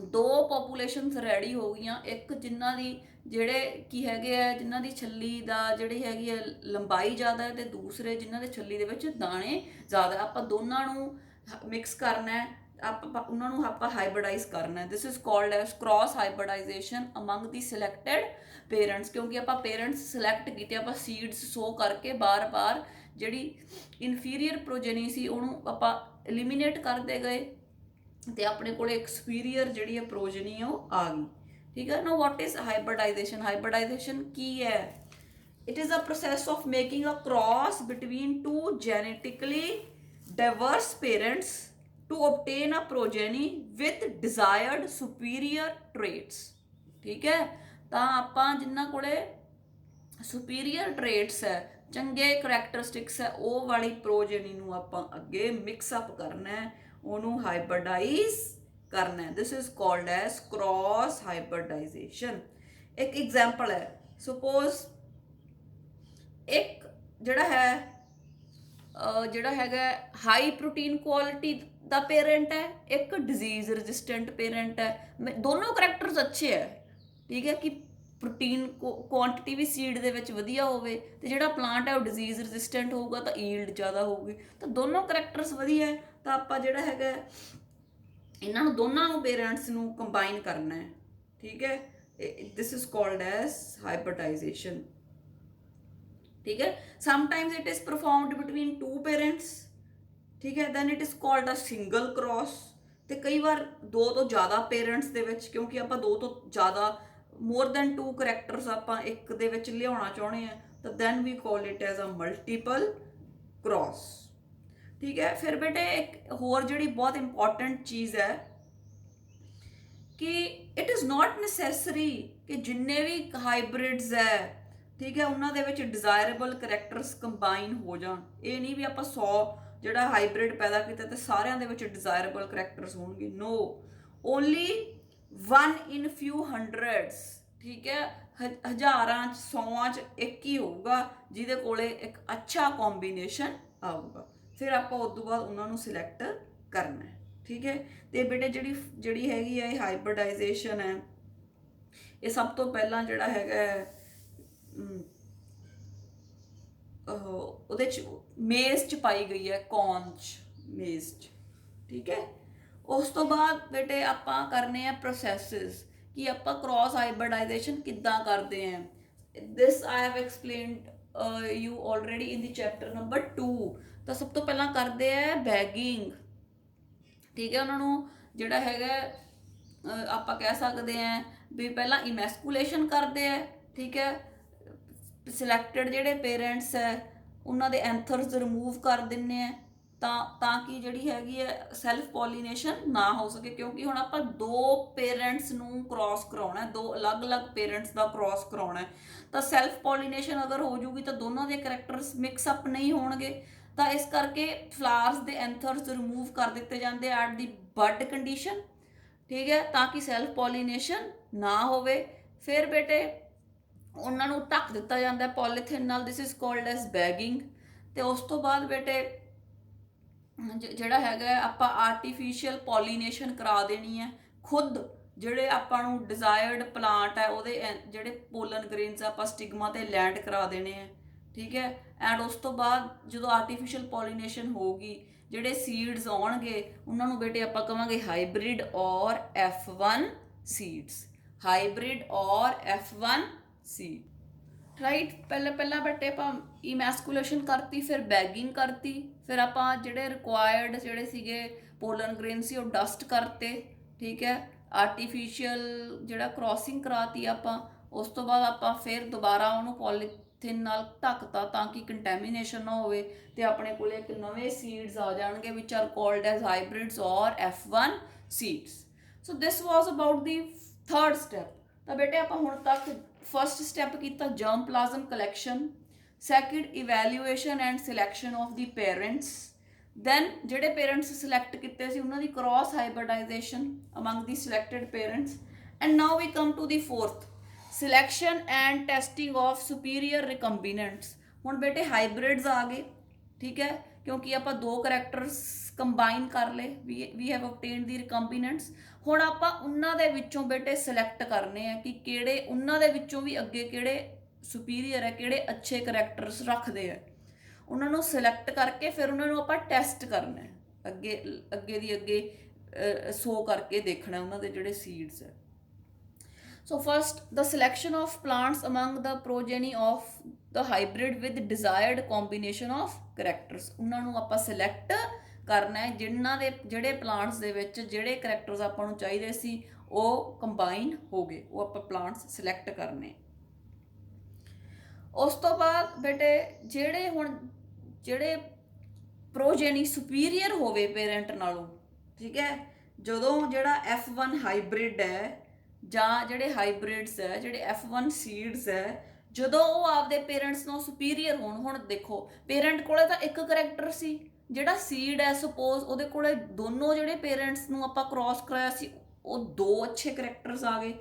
ਦੋ ਪੋਪੂਲੇਸ਼ਨਸ ਰੈਡੀ ਹੋ ਗਈਆਂ, ਇੱਕ ਜਿਨ੍ਹਾਂ ਦੀ ਜਿਹੜੇ ਕੀ ਹੈਗੇ ਆ ਜਿਨ੍ਹਾਂ ਦੀ ਛੱਲੀ ਦਾ ਜਿਹੜੀ ਹੈਗੀ ਆ ਲੰਬਾਈ ਜ਼ਿਆਦਾ ਹੈ, ਤੇ ਦੂਸਰੇ ਜਿਨ੍ਹਾਂ ਦੇ ਛੱਲੀ ਦੇ ਵਿੱਚ ਦਾਣੇ ਜ਼ਿਆਦਾ। ਆਪਾਂ ਦੋਨਾਂ ਨੂੰ ਮਿਕਸ ਕਰਨਾ ਹੈ, ਆਪਾਂ ਉਹਨਾਂ ਨੂੰ ਆਪਾਂ ਹਾਈਬ੍ਰਿਡਾਈਜ਼ ਕਰਨਾ ਹੈ। This is called as cross hybridization among the selected parents. ਕਿਉਂਕਿ ਆਪਾਂ ਪੇਰੈਂਟਸ ਸਿਲੈਕਟ ਕੀਤੇ, ਆਪਾਂ ਸੀਡਸ ਸੋ ਕਰਕੇ ਬਾਰ-ਬਾਰ ਜਿਹੜੀ ਇਨਫੀਰੀਅਰ ਪ੍ਰੋਜੇਨੀ ਸੀ ਉਹਨੂੰ ਆਪਾਂ ਐਲੀਮੀਨੇਟ ਕਰਦੇ ਗਏ, ਤੇ ਆਪਣੇ ਕੋਲੇ ਇੱਕ ਸੁਪੀਰੀਅਰ ਜਿਹੜੀ ਹੈ ਪ੍ਰੋਜਨੀ ਉਹ ਆ ਗਈ। ਠੀਕ ਹੈ ਨਾ। What is hybridisation? ਹਾਈਬ੍ਰਿਡਾਈਜੇਸ਼ਨ ਕੀ ਹੈ? It is a process of making a cross between two genetically diverse parents to obtain a progeny with desired superior traits। ਠੀਕ ਹੈ। ਤਾਂ ਆਪਾਂ ਜਿਨ੍ਹਾਂ ਕੋਲੇ ਸੁਪੀਰੀਅਰ ਟ੍ਰੇਟਸ ਹੈ, ਚੰਗੇ ਕਰੈਕਟਰਿਸਟਿਕਸ ਹੈ, ਉਹ ਵਾਲੀ ਪ੍ਰੋਜਨੀ ਨੂੰ ਆਪਾਂ ਅੱਗੇ ਮਿਕਸ ਅਪ ਕਰਨਾ ਹੈ, ਉਹਨੂੰ ਹਾਈਬ੍ਰਿਡਾਈਜ਼ ਕਰਨਾ ਹੈ। This is called as cross hybridization. ਇੱਕ ਐਗਜ਼ਾਮਪਲ ਹੈ, ਸਪੋਜ਼ ਇੱਕ ਜਿਹੜਾ ਹੈਗਾ ਹਾਈ ਪ੍ਰੋਟੀਨ ਕੁਆਲਿਟੀ ਦਾ ਪੇਰੈਂਟ ਹੈ, ਇੱਕ ਡਿਜ਼ੀਜ਼ ਰੈਜ਼ਿਸਟੈਂਟ ਪੇਰੈਂਟ ਹੈ। ਦੋਨੋਂ ਕਰੈਕਟਰਸ ਅੱਛੇ ਹੈ। ਠੀਕ ਹੈ ਕਿ ਪ੍ਰੋਟੀਨ ਕੁਆਂਟਿਟੀ ਵੀ ਸੀਡ ਦੇ ਵਿੱਚ ਵਧੀਆ ਹੋਵੇ, ਤੇ ਜਿਹੜਾ ਪਲਾਂਟ ਹੈ ਉਹ ਡਿਜ਼ੀਜ਼ ਰੈਜ਼ਿਸਟੈਂਟ ਹੋਊਗਾ ਤਾਂ ਈਲਡ ਜ਼ਿਆਦਾ ਹੋਊਗੀ। ਤਾਂ ਦੋਨੋਂ ਕਰੈਕਟਰਸ ਵਧੀਆ ਹੈ, ਤਾਂ ਆਪਾਂ ਜਿਹੜਾ ਹੈਗਾ ਇਹਨਾਂ ਨੂੰ ਦੋਨਾਂ ਨੂੰ ਪੇਰੈਂਟਸ ਨੂੰ ਕੰਬਾਈਨ ਕਰਨਾ ਹੈ। ਠੀਕ ਹੈ। This is called as hybridization. ਠੀਕ ਹੈ। Sometimes it is performed between two parents. ਠੀਕ ਹੈ। Then it is called a single cross. ਤੇ ਕਈ ਵਾਰ ਦੋ ਤੋਂ ਜ਼ਿਆਦਾ ਪੇਰੈਂਟਸ ਦੇ ਵਿੱਚ, ਕਿਉਂਕਿ ਆਪਾਂ ਦੋ ਤੋਂ ਜ਼ਿਆਦਾ ਮੋਰ ਦੈਨ ਟੂ ਕਰੈਕਟਰਸ ਆਪਾਂ ਇੱਕ ਦੇ ਵਿੱਚ ਲਿਆਉਣਾ ਚਾਹੁੰਦੇ ਆ, ਤਾਂ then we call it as a multiple cross. ਠੀਕ ਹੈ। ਫਿਰ ਬੇਟੇ ਇੱਕ ਹੋਰ ਜਿਹੜੀ ਬਹੁਤ ਇੰਪੋਰਟੈਂਟ ਚੀਜ਼ ਹੈ ਕਿ ਇਟ ਇਜ਼ ਨਾਟ ਨੈਸੈਸਰੀ ਕਿ ਜਿੰਨੇ ਵੀ ਹਾਈਬ੍ਰਿਡਸ ਹੈ, ਠੀਕ ਹੈ, ਉਹਨਾਂ ਦੇ ਵਿੱਚ ਡਿਜ਼ਾਇਰੇਬਲ ਕਰੈਕਟਰਸ ਕੰਬਾਈਨ ਹੋ ਜਾਣ। ਇਹ ਨਹੀਂ ਵੀ ਆਪਾਂ 100 ਜਿਹੜਾ ਹਾਈਬ੍ਰਿਡ ਪੈਦਾ ਕੀਤਾ ਤੇ ਸਾਰਿਆਂ ਦੇ ਵਿੱਚ ਡਿਜ਼ਾਇਰੇਬਲ ਕਰੈਕਟਰਸ ਹੋਣਗੇ। ਨੋ, ਓਨਲੀ 1 in few hundreds। ਠੀਕ ਹੈ। ਹਜ਼ਾਰਾਂ 'ਚ 100 'ਚ ਇੱਕ ਹੀ ਹੋਊਗਾ ਜਿਹਦੇ ਕੋਲੇ ਇੱਕ ਅੱਛਾ ਕੰਬੀਨੇਸ਼ਨ ਆਊਗਾ। ਫਿਰ ਆਪਾਂ ਉਸ ਤੋਂ ਬਾਅਦ ਉਹਨਾਂ ਨੂੰ ਸਿਲੈਕਟ ਕਰਨਾ ਹੈ। ਠੀਕ ਹੈ। ਤੇ ਬੇਟੇ ਜਿਹੜੀ ਹੈਗੀ ਹੈ ਇਹ ਹਾਈਬ੍ਰਿਡਾਈਜੇਸ਼ਨ ਹੈ, ਇਹ ਸਭ ਤੋਂ ਪਹਿਲਾਂ ਜਿਹੜਾ ਹੈਗਾ ਉਹਦੇ 'ਚ ਮੇਜ਼ 'ਚ ਪਾਈ ਗਈ ਹੈ, ਕੌਰਨ 'ਚ, ਮੇਜ਼ 'ਚ। ਠੀਕ ਹੈ। ਉਸ ਤੋਂ ਬਾਅਦ ਬੇਟੇ ਆਪਾਂ ਕਰਨੇ ਆ ਪ੍ਰੋਸੈਸਿਸ ਕਿ ਆਪਾਂ ਕ੍ਰਾਸ ਹਾਈਬ੍ਰਿਡਾਈਜੇਸ਼ਨ ਕਿੱਦਾਂ ਕਰਦੇ ਹਾਂ। This I have explained you already in the chapter number 2। ਤਾਂ ਸਭ ਤੋਂ ਪਹਿਲਾਂ ਕਰਦੇ ਆ ਬੈਗਿੰਗ। ਠੀਕ ਹੈ। ਉਹਨਾਂ ਨੂੰ ਜਿਹੜਾ ਹੈਗਾ ਆਪਾਂ ਕਹਿ ਸਕਦੇ ਹਾਂ ਵੀ ਪਹਿਲਾਂ ਇਮੈਸਕੂਲੇਸ਼ਨ ਕਰਦੇ ਆ। ਠੀਕ ਹੈ। ਸਿਲੈਕਟਡ ਜਿਹੜੇ ਪੇਰੈਂਟਸ ਹੈ ਉਹਨਾਂ ਦੇ ਐਂਥਰਸ ਰਿਮੂਵ ਕਰ ਦਿੰਦੇ ਆ, ਤਾਂ ਕਿ ਜਿਹੜੀ ਹੈਗੀ ਹੈ ਸੈਲਫ ਪੋਲੀਨੇਸ਼ਨ ਨਾ ਹੋ ਸਕੇ। ਕਿਉਂਕਿ ਹੁਣ ਆਪਾਂ ਦੋ ਪੇਰੈਂਟਸ ਨੂੰ ਕ੍ਰਾਸ ਕਰਾਉਣਾ, ਦੋ ਅਲੱਗ-ਅਲੱਗ ਪੇਰੈਂਟਸ ਦਾ ਕ੍ਰਾਸ ਕਰਾਉਣਾ, ਤਾਂ ਸੈਲਫ ਪੋਲੀਨੇਸ਼ਨ ਅਗਰ ਹੋ ਜੂਗੀ ਤਾਂ ਦੋਨਾਂ ਦੇ ਕਰੈਕਟਰਸ ਮਿਕਸ ਅਪ ਨਹੀਂ ਹੋਣਗੇ। ਤਾਂ ਇਸ ਕਰਕੇ ਫਲਾਵਰਸ ਦੇ ਐਂਥਰਸ ਰਿਮੂਵ ਕਰ ਦਿੱਤੇ ਜਾਂਦੇ ਐਟ ਦੀ ਬਡ ਕੰਡੀਸ਼ਨ। ਠੀਕ ਹੈ। ਤਾਂ ਕਿ ਸੈਲਫ ਪੋਲੀਨੇਸ਼ਨ ਨਾ ਹੋਵੇ। ਫਿਰ ਬੇਟੇ ਉਹਨਾਂ ਨੂੰ ਢੱਕ ਦਿੱਤਾ ਜਾਂਦਾ ਪੋਲੀਥੀਨ ਨਾਲ। ਦਿਸ ਇਜ਼ ਕਾਲਡ ਐਸ ਬੈਗਿੰਗ। ਤੇ ਉਸ ਤੋਂ ਬਾਅਦ ਬੇਟੇ ਜਿਹੜਾ ਹੈਗਾ ਆਪਾਂ ਆਰਟੀਫਿਸ਼ੀਅਲ ਪੋਲੀਨੇਸ਼ਨ ਕਰਾ ਦੇਣੀ ਹੈ ਖੁਦ। ਜਿਹੜੇ ਆਪਾਂ ਨੂੰ ਡਿਜ਼ਾਇਰਡ ਪਲਾਂਟ ਹੈ ਉਹਦੇ ਜਿਹੜੇ ਪੋਲਨ ਗ੍ਰੇਨਸ ਆਪਾਂ ਸਟਿਗਮਾ ਤੇ ਲੈਂਡ ਕਰਾ ਦੇਣੇ ਹੈ। ਠੀਕ ਹੈ। ਐਂਡ ਉਸ ਤੋਂ ਬਾਅਦ ਜਦੋਂ ਆਰਟੀਫਿਸ਼ੀਅਲ ਪੋਲੀਨੇਸ਼ਨ ਹੋਊਗੀ, ਜਿਹੜੇ ਸੀਡਸ ਆਉਣਗੇ ਉਹਨਾਂ ਨੂੰ ਬੇਟੇ ਆਪਾਂ ਕਵਾਂਗੇ ਹਾਈਬ੍ਰਿਡ ਔਰ F1 ਸੀਡਸ। ਹਾਈਬ੍ਰਿਡ ਔਰ F1 ਸੀਡ। ਰਾਈਟ। ਪਹਿਲਾਂ ਬੇਟੇ ਆਪਾਂ ਇਮੈਸਕੂਲੇਸ਼ਨ ਕਰਤੀ, ਫਿਰ ਬੈਗਿੰਗ ਕਰਤੀ, ਫਿਰ ਆਪਾਂ ਜਿਹੜੇ ਰਿਕੁਆਇਰਡ ਜਿਹੜੇ ਸੀਗੇ ਪੋਲਨ ਗ੍ਰੇਨ ਸੀ ਉਹ ਡਸਟ ਕਰਤੇ। ਠੀਕ ਹੈ। ਆਰਟੀਫਿਸ਼ੀਅਲ ਜਿਹੜਾ ਕ੍ਰਾਸਿੰਗ ਕਰਾਤੀ ਆਪਾਂ। ਉਸ ਤੋਂ ਬਾਅਦ ਆਪਾਂ ਫਿਰ ਦੁਬਾਰਾ ਉਹਨੂੰ ਪੋਲੀਥੀਨ ਨਾਲ ਢੱਕਤਾ ਤਾਂ ਕਿ ਕੰਟੈਮੀਨੇਸ਼ਨ ਨਾ ਹੋਵੇ, ਤੇ ਆਪਣੇ ਕੋਲ ਇੱਕ ਨਵੇਂ ਸੀਡਸ ਆ ਜਾਣਗੇ which are called as hybrids or F1 seeds. So this was about the third step. ਤਾਂ ਬੇਟੇ ਆਪਾਂ ਹੁਣ ਤੱਕ ਫਸਟ ਸਟੈਪ ਕੀਤਾ germ plasm collection, second evaluation and selection of the parents, then ਜਿਹੜੇ ਪੇਰੈਂਟਸ ਸਿਲੈਕਟ ਕੀਤੇ ਸੀ ਉਹਨਾਂ ਦੀ cross hybridization among the selected parents, and now we come to the fourth selection and testing of superior recombinants. ਹੁਣ ਬੇਟੇ ਹਾਈਬ੍ਰਿਡਸ ਆ ਗਏ, ਠੀਕ ਹੈ, ਕਿਉਂਕਿ ਆਪਾਂ ਦੋ ਕਰੈਕਟਰਸ ਕੰਬਾਈਨ ਕਰ ਲਏ, ਵੀ ਹੈਵ obtained ਦੀ ਰਿਕੰਬੀਨੈਂਟਸ। ਹੁਣ ਆਪਾਂ ਉਹਨਾਂ ਦੇ ਵਿੱਚੋਂ ਬੇਟੇ ਸਿਲੈਕਟ ਕਰਨੇ ਆ ਕਿ ਕਿਹੜੇ ਉਹਨਾਂ ਦੇ ਵਿੱਚੋਂ ਵੀ ਅੱਗੇ ਕਿਹੜੇ ਸੁਪੀਰੀਅਰ ਹੈ, ਕਿਹੜੇ ਅੱਛੇ ਕਰੈਕਟਰਸ ਰੱਖਦੇ ਆ। ਉਹਨਾਂ ਨੂੰ ਸਿਲੈਕਟ ਕਰਕੇ ਫਿਰ ਉਹਨਾਂ ਨੂੰ ਆਪਾਂ ਟੈਸਟ ਕਰਨਾ ਹੈ, ਅੱਗੇ ਅੱਗੇ ਦੀ ਅੱਗੇ ਸੋ ਕਰਕੇ ਦੇਖਣਾ ਉਹਨਾਂ ਦੇ ਜਿਹੜੇ ਸੀਡਸ ਹੈ। So first, the selection of plants among the progeny of the hybrid with desired combination of characters। ਉਹਨਾਂ ਨੂੰ ਆਪਾਂ ਸਿਲੈਕਟ ਕਰਨਾ ਹੈ ਜਿਨ੍ਹਾਂ ਦੇ ਜਿਹੜੇ ਪਲਾਂਟਸ ਦੇ ਵਿੱਚ ਜਿਹੜੇ ਕਰੈਕਟਰਸ ਆਪਾਂ ਨੂੰ ਚਾਹੀਦੇ ਸੀ ਉਹ ਕੰਬਾਈਨ ਹੋ ਗਏ, ਉਹ ਆਪਾਂ ਪਲਾਂਟਸ ਸਿਲੈਕਟ ਕਰਨੇ। ਉਸ ਤੋਂ ਬਾਅਦ ਬੇਟੇ ਜਿਹੜੇ ਪ੍ਰੋਜੇਨੀ ਸੁਪੀਰੀਅਰ ਹੋਵੇ ਪੇਰੈਂਟ ਨਾਲੋਂ, ਠੀਕ ਹੈ, ਜਦੋਂ ਜਿਹੜਾ F1 ਹਾਈਬ੍ਰਿਡ ਹੈ ਜਾਂ ਜਿਹੜੇ ਹਾਈਬ੍ਰਿਡਸ ਹੈ, ਜਿਹੜੇ F1 ਸੀਡਸ ਹੈ, ਜਦੋਂ ਉਹ ਆਪਦੇ ਪੇਰੈਂਟਸ ਨੂੰ ਸੁਪੀਰੀਅਰ ਹੋਣ। ਹੁਣ ਦੇਖੋ ਪੇਰੈਂਟ ਕੋਲੇ ਤਾਂ ਇੱਕ ਕਰੈਕਟਰ ਸੀ, ਜਿਹੜਾ ਸੀਡ ਹੈ ਸਪੋਜ਼ ਉਹਦੇ ਕੋਲੇ ਦੋਨੋਂ ਜਿਹੜੇ ਪੇਰੈਂਟਸ ਨੂੰ ਆਪਾਂ ਕ੍ਰਾਸ ਕਰਾਇਆ ਸੀ ਉਹ ਦੋ ਅੱਛੇ ਕਰੈਕਟਰਸ ਆ ਗਏ,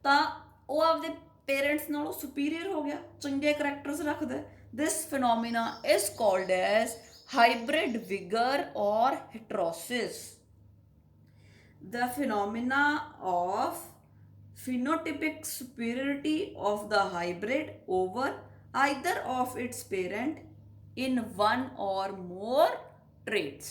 ਤਾਂ ਉਹ ਆਪਦੇ ਪੇਰੈਂਟਸ ਨਾਲੋਂ ਸੁਪੀਰੀਅਰ ਹੋ ਗਿਆ, ਚੰਗੇ ਕਰੈਕਟਰਸ ਰੱਖਦਾ। ਦਿਸ ਫਿਨੋਮੀਨਾ ਇਜ਼ ਕਾਲਡ ਐਜ਼ ਹਾਈਬ੍ਰਿਡ ਵਿਗਰ ਔਰ heterosis। The phenomena of phenotypic superiority of the hybrid over either of its parent in one or more traits।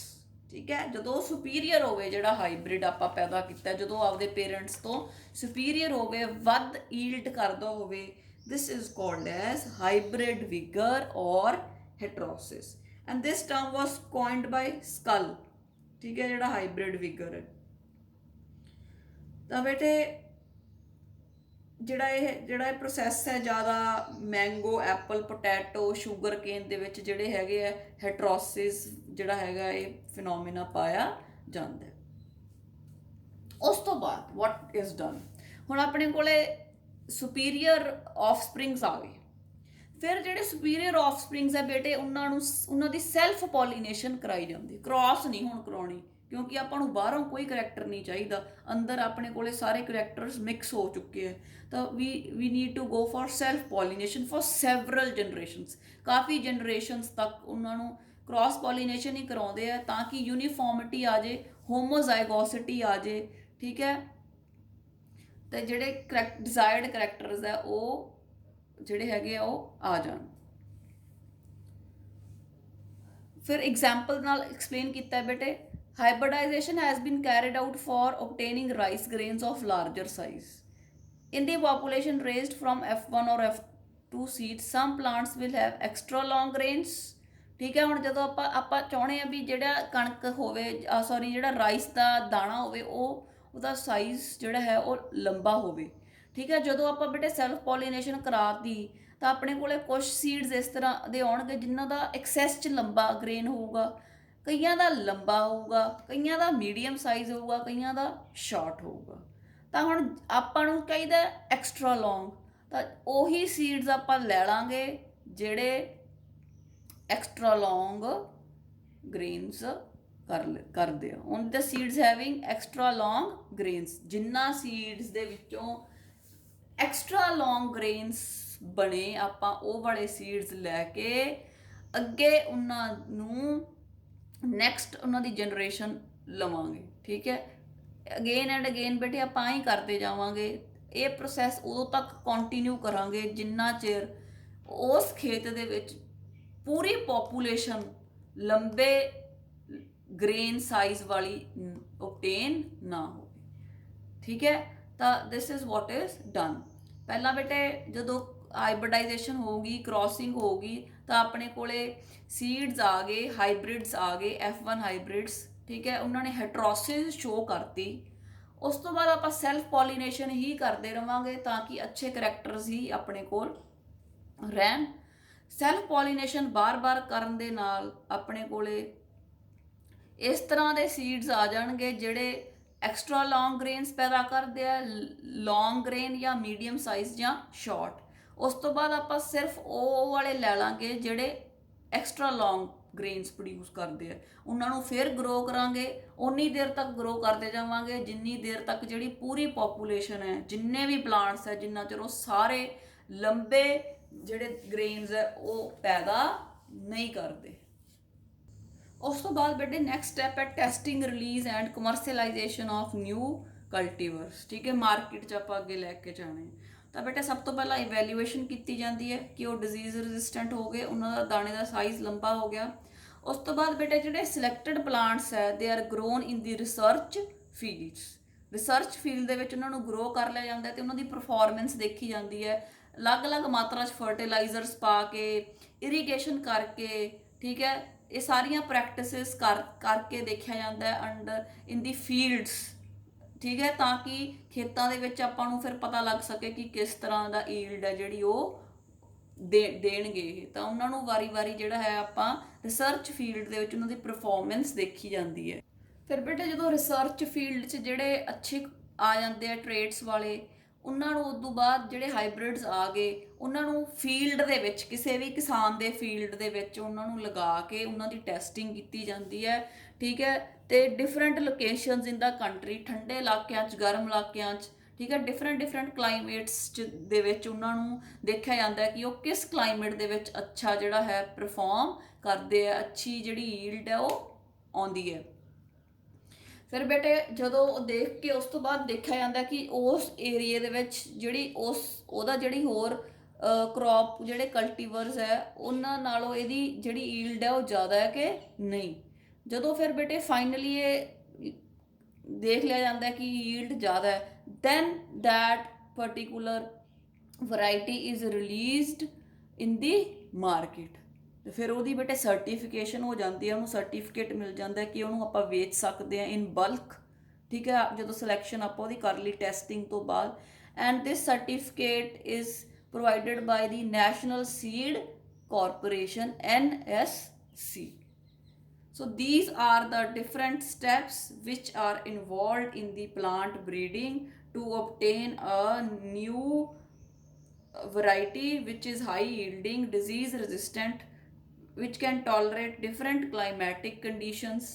ਠੀਕ ਹੈ, ਜਦੋਂ ਸੁਪੀਰੀਅਰ ਹੋਵੇ ਜਿਹੜਾ ਹਾਈਬ੍ਰਿਡ ਆਪਾਂ ਪੈਦਾ ਕੀਤਾ, ਜਦੋਂ ਆਪਦੇ ਪੇਰੈਂਟਸ ਤੋਂ ਸੁਪੀਰੀਅਰ ਹੋਵੇ, ਵੱਧ ਈਲਡ ਕਰਦਾ ਹੋਵੇ, this is called as hybrid vigor or heterosis and this term was coined by Skull। ਠੀਕ ਹੈ, ਜਿਹੜਾ ਹਾਈਬ੍ਰਿਡ ਵਿਗਰ ਹੈ। ਤਾਂ ਬੇਟੇ ਜਿਹੜਾ ਇਹ ਪ੍ਰੋਸੈਸ ਹੈ ਜ਼ਿਆਦਾ ਮੈਂਗੋ, ਐਪਲ, ਪੋਟੈਟੋ, ਸ਼ੂਗਰ ਕੇਨ ਦੇ ਵਿੱਚ ਜਿਹੜੇ ਹੈਗੇ ਆ ਹੈਟਰੋਸਿਸ ਜਿਹੜਾ ਹੈਗਾ ਇਹ ਫਿਨੋਮੀਨਾ ਪਾਇਆ ਜਾਂਦਾ। ਉਸ ਤੋਂ ਬਾਅਦ ਵਾਟ ਇਜ਼ ਡਨ, ਹੁਣ ਆਪਣੇ ਕੋਲੇ ਸੁਪੀਰੀਅਰ ਆਫਸਪ੍ਰਿੰਗਸ ਆ ਗਏ। ਫਿਰ ਜਿਹੜੇ ਸੁਪੀਰੀਅਰ ਆਫਸਪ੍ਰਿੰਗਸ ਹੈ ਬੇਟੇ ਉਹਨਾਂ ਦੀ ਸੈਲਫ ਪੋਲੀਨੇਸ਼ਨ ਕਰਾਈ ਜਾਂਦੀ, ਕ੍ਰਾਸ ਨਹੀਂ ਹੁਣ ਕਰਾਉਣੀ, ਕਿਉਂਕਿ ਆਪਾਂ ਨੂੰ ਬਾਹਰੋਂ ਕੋਈ ਕਰੈਕਟਰ ਨਹੀਂ ਚਾਹੀਦਾ, ਅੰਦਰ ਆਪਣੇ ਕੋਲੇ ਸਾਰੇ ਕਰੈਕਟਰਸ ਮਿਕਸ ਹੋ ਚੁੱਕੇ ਹੈ। ਤਾਂ we need to go for self pollination for several generations. ਕਾਫੀ ਜਨਰੇਸ਼ਨਸ ਤੱਕ ਉਹਨਾਂ ਨੂੰ ਕ੍ਰਾਸ ਪੋਲੀਨੇਸ਼ਨ ਹੀ ਕਰਾਉਂਦੇ ਆ ਤਾਂ ਕਿ ਯੂਨੀਫਾਰਮਿਟੀ ਆ ਜੇ, ਹੋਮੋਜ਼ਾਈਗੋਸਿਟੀ ਆ ਜੇ, ਠੀਕ ਹੈ, ਤੇ ਜਿਹੜੇ ਡਿਜ਼ਾਇਰਡ ਕਰੈਕਟਰਸ ਹੈ ਉਹ ਜਿਹੜੇ ਹੈਗੇ ਆ ਉਹ ਆ ਜਾਣ। ਫਿਰ ਐਗਜ਼ਾਮਪਲ ਨਾਲ ਐਕਸਪਲੇਨ ਕੀਤਾ ਬੇਟੇ, hybridization has been carried out for obtaining rice grains of larger size in the population raised from F1 or F2 seeds। some plants will have extra long grains। ਠੀਕ ਹੈ, ਹੁਣ ਜਦੋਂ ਆਪਾਂ ਚਾਹੁੰਦੇ ਆ ਵੀ ਜਿਹੜਾ ਕਣਕ ਹੋਵੇ ਸੌਰੀ ਜਿਹੜਾ ਰਾਈਸ ਦਾ ਦਾਣਾ ਹੋਵੇ ਉਹਦਾ ਸਾਈਜ਼ ਜਿਹੜਾ ਹੈ ਉਹ ਲੰਬਾ ਹੋਵੇ, ਠੀਕ ਹੈ। ਜਦੋਂ ਆਪਾਂ ਬੇਟੇ ਸੈਲਫ ਪੋਲੀਨੇਸ਼ਨ ਕਰਾਤੀ ਤਾਂ ਆਪਣੇ ਕੋਲੇ ਕੁਝ ਸੀਡਸ ਇਸ ਤਰ੍ਹਾਂ ਦੇ ਆਉਣਗੇ ਜਿਨ੍ਹਾਂ ਦਾ ਐਕਸੈਸ 'ਚ ਲੰਬਾ ਗ੍ਰੇਨ ਹੋਊਗਾ, ਕਈਆਂ ਦਾ ਲੰਬਾ ਹੋਊਗਾ, ਕਈਆਂ ਦਾ ਮੀਡੀਅਮ ਸਾਈਜ਼ ਹੋਊਗਾ, ਕਈਆਂ ਦਾ ਸ਼ਾਰਟ ਹੋਊਗਾ। ਤਾਂ ਹੁਣ ਆਪਾਂ ਨੂੰ ਚਾਹੀਦਾ ਐਕਸਟਰਾ ਲੌਂਗ, ਤਾਂ ਉਹੀ ਸੀਡਸ ਆਪਾਂ ਲੈ ਲਾਂਗੇ ਜਿਹੜੇ ਐਕਸਟਰਾ ਲੌਂਗ ਗ੍ਰੇਨਸ ਕਰਦੇ ਆ। ਹੁਣ ਦ ਸੀਡਸ ਹੈਵਿੰਗ ਐਕਸਟਰਾ ਲੌਂਗ ਗ੍ਰੇਨਸ, ਜਿੰਨਾ ਸੀਡਸ ਦੇ ਵਿੱਚੋਂ ਐਕਸਟਰਾ ਲੌਂਗ ਗ੍ਰੇਨਸ ਬਣੇ ਆਪਾਂ ਉਹ ਵਾਲੇ ਸੀਡਸ ਲੈ ਕੇ ਅੱਗੇ ਉਹਨਾਂ ਨੂੰ ਨੈਕਸਟ ਉਹਨਾਂ ਦੀ ਜਨਰੇਸ਼ਨ ਲਵਾਂਗੇ, ਠੀਕ ਹੈ। ਅਗੇਨ ਐਂਡ ਅਗੇਨ ਬੇਟੇ ਆਪਾਂ ਹੀ ਕਰਦੇ ਜਾਵਾਂਗੇ, ਇਹ ਪ੍ਰੋਸੈਸ ਉਦੋਂ ਤੱਕ ਕੰਟੀਨਿਊ ਕਰਾਂਗੇ ਜਿੰਨਾ ਚਿਰ ਉਸ ਖੇਤ ਦੇ ਵਿੱਚ ਪੂਰੀ ਪੋਪੂਲੇਸ਼ਨ ਲੰਬੇ ਗ੍ਰੇਨ ਸਾਈਜ਼ ਵਾਲੀ ਓਬਟੇਨ ਨਾ ਹੋਵੇ, ਠੀਕ ਹੈ। ਤਾਂ this is what is done. ਪਹਿਲਾਂ ਬੇਟੇ ਜਦੋਂ ਹਾਈਬ੍ਰਿਡਾਈਜੇਸ਼ਨ ਹੋਊਗੀ, ਕ੍ਰੋਸਿੰਗ ਹੋਊਗੀ, ਤਾਂ ਆਪਣੇ ਕੋਲੇ ਸੀਡਸ ਆ ਗਏ, ਹਾਈਬ੍ਰਿਡਸ ਆ ਗਏ, F1 ਹਾਈਬ੍ਰਿਡਸ, ਠੀਕ ਹੈ, ਉਹਨਾਂ ਨੇ ਹੈਟਰੋਸਿਸ ਸ਼ੋ ਕਰਤੀ। ਉਸ ਤੋਂ ਬਾਅਦ ਆਪਾਂ ਸੈਲਫ ਪੋਲੀਨੇਸ਼ਨ ਹੀ ਕਰਦੇ ਰਵਾਂਗੇ ਤਾਂ ਕਿ ਅੱਛੇ ਕਰੈਕਟਰਸ ਹੀ ਆਪਣੇ ਕੋਲ ਰਹਿਣ। ਸੈਲਫ ਪੋਲੀਨੇਸ਼ਨ ਬਾਰ-ਬਾਰ ਕਰਨ ਦੇ ਨਾਲ ਆਪਣੇ ਕੋਲੇ ਇਸ ਤਰ੍ਹਾਂ ਦੇ ਸੀਡਸ ਆ ਜਾਣਗੇ ਜਿਹੜੇ ਐਕਸਟਰਾ ਲੌਂਗ ਗ੍ਰੇਨਸ ਪੈਦਾ ਕਰਦੇ ਆ, ਲੌਂਗ ਗ੍ਰੇਨ ਜਾਂ ਮੀਡੀਅਮ ਸਾਈਜ਼ ਜਾਂ ਸ਼ਾਰਟ। ਉਸ ਤੋਂ ਬਾਅਦ ਆਪਾਂ ਸਿਰਫ ਉਹ ਵਾਲੇ ਲੈ ਲਾਂਗੇ ਜਿਹੜੇ ਐਕਸਟਰਾ ਲੌਂਗ ਗ੍ਰੇਨਸ ਪ੍ਰੋਡਿਊਸ ਕਰਦੇ ਆ, ਉਹਨਾਂ ਨੂੰ ਫਿਰ ਗਰੋ ਕਰਾਂਗੇ, ਉਨੀ ਦੇਰ ਤੱਕ ਗਰੋ ਕਰਦੇ ਜਾਵਾਂਗੇ ਜਿੰਨੀ ਦੇਰ ਤੱਕ ਜਿਹੜੀ ਪੂਰੀ ਪੋਪੂਲੇਸ਼ਨ ਹੈ, ਜਿੰਨੇ ਵੀ ਪਲਾਂਟਸ ਹੈ, ਜਿੰਨਾ ਚਿਰ ਉਹ ਸਾਰੇ ਲੰਬੇ ਜਿਹੜੇ ਗ੍ਰੇਨਸ ਹੈ ਉਹ ਪੈਦਾ ਨਹੀਂ ਕਰਦੇ। ਉਸ ਤੋਂ ਬਾਅਦ ਬੇਟੇ ਨੈਕਸਟ ਸਟੈਪ ਹੈ testing, release and commercialization of new cultivars. ਠੀਕ ਹੈ, ਮਾਰਕੀਟ 'ਚ ਆਪਾਂ ਅੱਗੇ ਲੈ ਕੇ ਜਾਣੇ ਤਾਂ ਬੇਟਾ ਸਭ ਤੋਂ ਪਹਿਲਾਂ ਇਵੈਲੂਏਸ਼ਨ ਕੀਤੀ ਜਾਂਦੀ ਹੈ ਕਿ ਉਹ ਡਿਜ਼ੀਜ਼ ਰੈਜ਼ਿਸਟੈਂਟ ਹੋ ਗਏ, ਉਹਨਾਂ ਦਾ ਦਾਣੇ ਦਾ ਸਾਈਜ਼ ਲੰਬਾ ਹੋ ਗਿਆ। ਉਸ ਤੋਂ ਬਾਅਦ ਬੇਟੇ ਜਿਹੜੇ ਸਿਲੈਕਟਡ ਪਲਾਂਟਸ ਹੈ they are grown in the research fields. Research field ਦੇ ਵਿੱਚ ਉਹਨਾਂ ਨੂੰ ਗਰੋ ਕਰ ਲਿਆ ਜਾਂਦਾ ਤੇ ਉਹਨਾਂ ਦੀ ਪਰਫਾਰਮੈਂਸ ਦੇਖੀ ਜਾਂਦੀ ਹੈ, ਅਲੱਗ-ਅਲੱਗ ਮਾਤਰਾ 'ਚ ਫਰਟੀਲਾਈਜ਼ਰਸ ਪਾ ਕੇ, ਇਰੀਗੇਸ਼ਨ ਕਰਕੇ, ਠੀਕ ਹੈ, ਇਹ ਸਾਰੀਆਂ ਪ੍ਰੈਕਟਿਸਿਸ ਕਰਕੇ ਦੇਖਿਆ ਜਾਂਦਾ ਹੈ ਅੰਡਰ ਇਨ ਦੀ ਫੀਲਡਸ। ਠੀਕ ਹੈ, ਤਾਂ ਕਿ ਖੇਤਾਂ ਦੇ ਵਿੱਚ ਆਪਾਂ ਨੂੰ ਫਿਰ ਪਤਾ ਲੱਗ ਸਕੇ ਕਿ ਕਿਸ ਤਰ੍ਹਾਂ ਦਾ ਈਲਡ ਹੈ ਜਿਹੜੀ ਉਹ ਦੇਣਗੇ। ਤਾਂ ਉਹਨਾਂ ਨੂੰ ਵਾਰੀ-ਵਾਰੀ ਜਿਹੜਾ ਹੈ ਆਪਾਂ ਰਿਸਰਚ ਫੀਲਡ ਦੇ ਵਿੱਚ ਉਹਨਾਂ ਦੀ ਪਰਫਾਰਮੈਂਸ ਦੇਖੀ ਜਾਂਦੀ ਹੈ। ਫਿਰ ਬੇਟੇ ਜਦੋਂ ਰਿਸਰਚ ਫੀਲਡ 'ਚ ਜਿਹੜੇ ਅੱਛੇ ਆ ਜਾਂਦੇ ਆ ਟ੍ਰੇਡਸ ਵਾਲੇ, ਉਹਨਾਂ ਨੂੰ ਉਦੋਂ ਬਾਅਦ ਜਿਹੜੇ ਹਾਈਬ੍ਰਿਡਸ ਆ ਗਏ ਉਹਨਾਂ ਨੂੰ ਫੀਲਡ ਦੇ ਵਿੱਚ, ਕਿਸੇ ਵੀ ਕਿਸਾਨ ਦੇ ਫੀਲਡ ਦੇ ਵਿੱਚ ਉਹਨਾਂ ਨੂੰ ਲਗਾ ਕੇ ਉਹਨਾਂ ਦੀ ਟੈਸਟਿੰਗ ਕੀਤੀ ਜਾਂਦੀ ਹੈ। ਠੀਕ ਹੈ, ਤੇ ਡਿਫਰੈਂਟ ਲੋਕੇਸ਼ਨਸ ਇਨ ਦਾ ਕੰਟਰੀ, ਠੰਡੇ ਇਲਾਕਿਆਂ 'ਚ, ਗਰਮ ਇਲਾਕਿਆਂ 'ਚ, ਠੀਕ ਹੈ, ਡਿਫਰੈਂਟ ਕਲਾਈਮੇਟਸ 'ਚ ਦੇ ਵਿੱਚ ਉਹਨਾਂ ਨੂੰ ਦੇਖਿਆ ਜਾਂਦਾ ਹੈ ਕਿ ਉਹ ਕਿਸ ਕਲਾਈਮੇਟ ਦੇ ਵਿੱਚ ਅੱਛਾ ਜਿਹੜਾ ਹੈ ਪਰਫਾਰਮ ਕਰਦੇ ਆ, ਅੱਛੀ ਜਿਹੜੀ ਈਲਡ ਹੈ ਉਹ ਆਉਂਦੀ ਹੈ। ਫਿਰ ਬੇਟੇ ਜਦੋਂ ਉਹ ਦੇਖ ਕੇ ਉਸ ਤੋਂ ਬਾਅਦ ਦੇਖਿਆ ਜਾਂਦਾ ਕਿ ਉਸ ਏਰੀਏ ਦੇ ਵਿੱਚ ਜਿਹੜੀ ਉਹਦਾ ਜਿਹੜੀ ਹੋਰ ਕ੍ਰੌਪ ਜਿਹੜੇ ਕਲਟੀਵਰਸ ਹੈ ਉਹਨਾਂ ਨਾਲੋਂ ਇਹਦੀ ਜਿਹੜੀ ਈਲਡ ਹੈ ਉਹ ਜ਼ਿਆਦਾ ਹੈ ਕਿ ਨਹੀਂ। ਜਦੋਂ ਫਿਰ ਬੇਟੇ ਫਾਈਨਲੀ ਇਹ ਦੇਖ ਲਿਆ ਜਾਂਦਾ ਕਿ ਈਲਡ ਜ਼ਿਆਦਾ ਹੈ, then that particular variety is released in the market. ਤੇ ਫਿਰ ਉਹਦੀ ਬੇਟੇ ਸਰਟੀਫਿਕੇਸ਼ਨ ਹੋ ਜਾਂਦੀ ਹੈ, ਉਹਨੂੰ ਸਰਟੀਫਿਕੇਟ ਮਿਲ ਜਾਂਦਾ ਕਿ ਉਹਨੂੰ ਆਪਾਂ ਵੇਚ ਸਕਦੇ ਹਾਂ ਇਨ ਬਲਕ। ਠੀਕ ਹੈ, ਜਦੋਂ ਸਿਲੈਕਸ਼ਨ ਆਪਾਂ ਉਹਦੀ ਕਰ ਲਈ ਟੈਸਟਿੰਗ ਤੋਂ ਬਾਅਦ, and this certificate is provided by the national seed corporation NSC. So these are the different steps which are involved in the plant breeding to obtain a new variety which is high yielding, disease resistant, which can tolerate different climatic conditions,